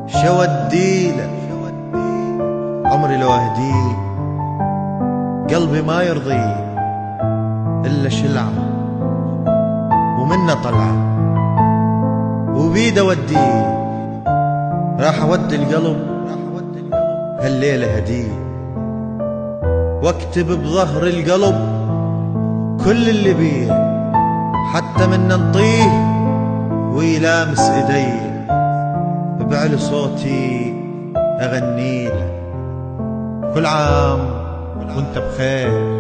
شو وديلك عمري لو اهديه، قلبي ما يرضيه الا شلعه ومنه طلعه، وبيده وديه. راح اودي القلب هالليله هديه، واكتب بظهر القلب كل اللي بيه، حتى من نطيه ويلامس ايديه. بعلي صوتي اغنيله كل عام وانت بخير.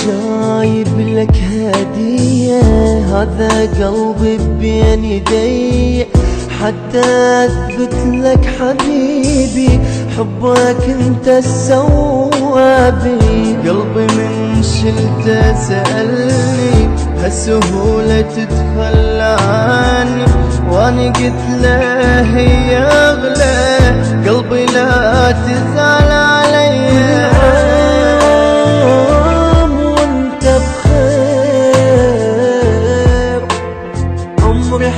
جايب لك هدية، هذا قلبي بين يدي، حتى اثبت لك حبيبي حبك انت السوابي. قلبي من شلته سألني هالسهولة تتخلى عني، وانا قلت له هي اغلى، قلبي لا تزعل علي.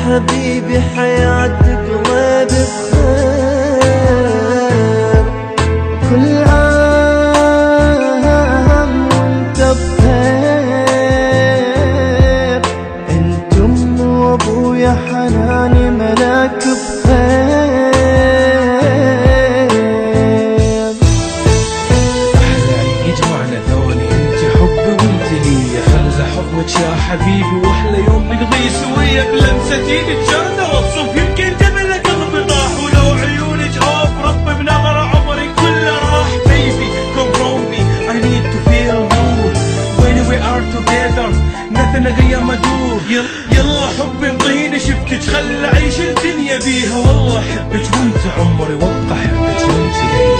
حبيبي حياتك ما بخير، كل عام وانت بخير، انت ام وابويا حناني ملاك بخير. احلى يجمعنا ثاني، انت حبي وانت ليا، خلى حضنك يا حبيبي واحلى يوم نقضيه سوية. بلمسة ايدك جردة واوصف يمكن جبل قلبي طاح، ولو عيونك افرق بنظرة عمري كله راح. Baby come from me I need to feel you when we are together nothing غير ما ادور. يلا حبي انطيني شفتك خلى اعيش الدنيا بيها، والله احبك وانت عمري وابقى احبك وانت لي.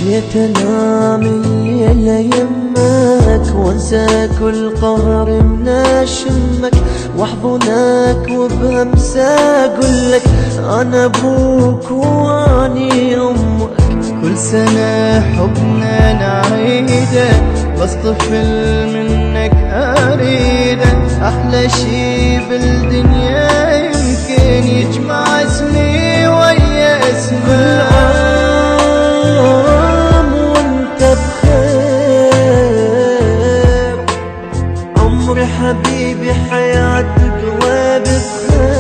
جيت انام الليلة يمك وانسى كل قهر من اشمك، واحضنك وبهمسة اقولك انا ابوك واني امك. كل سنة حبنا نعيده، بس طفل منك اريده، احلى شي بالدنيا يمكن يجمع اسمي ويا اسمك. حبيبي حياتك وبخير،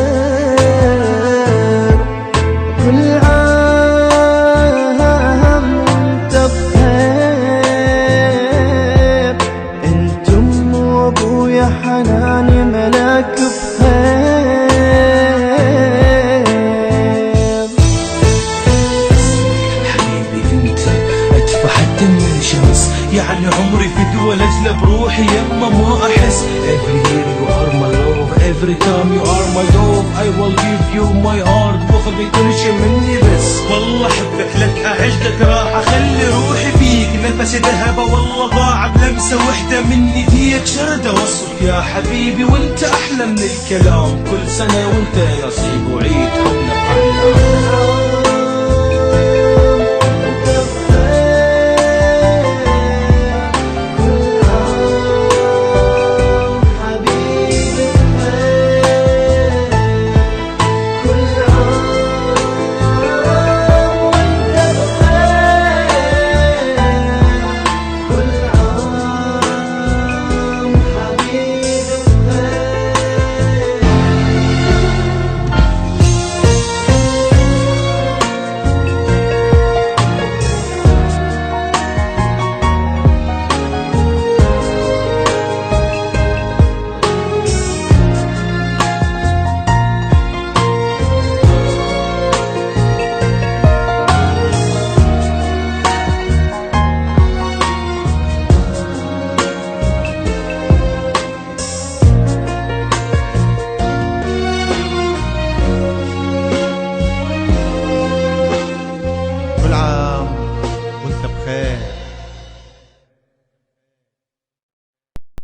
كل عام وانت بخير، انت ام وابويا حناني ملاك بخير. حبيبي انت ادفع حتى من شمس، يعني عمري في دول اجلى بروحي يما ما احس. Every year you are my love, every time you are my love, I will give you my heart وقلبي كل شي مني بس. والله احبك لك اعيش لك راح اخلي روحي فيك، نفسي ذهبه والله ضاع بلمسه وحده مني ديك شردة وصف يا حبيبي وانت احلى من الكلام. كل سنه وانت نصيب وعيد حبنا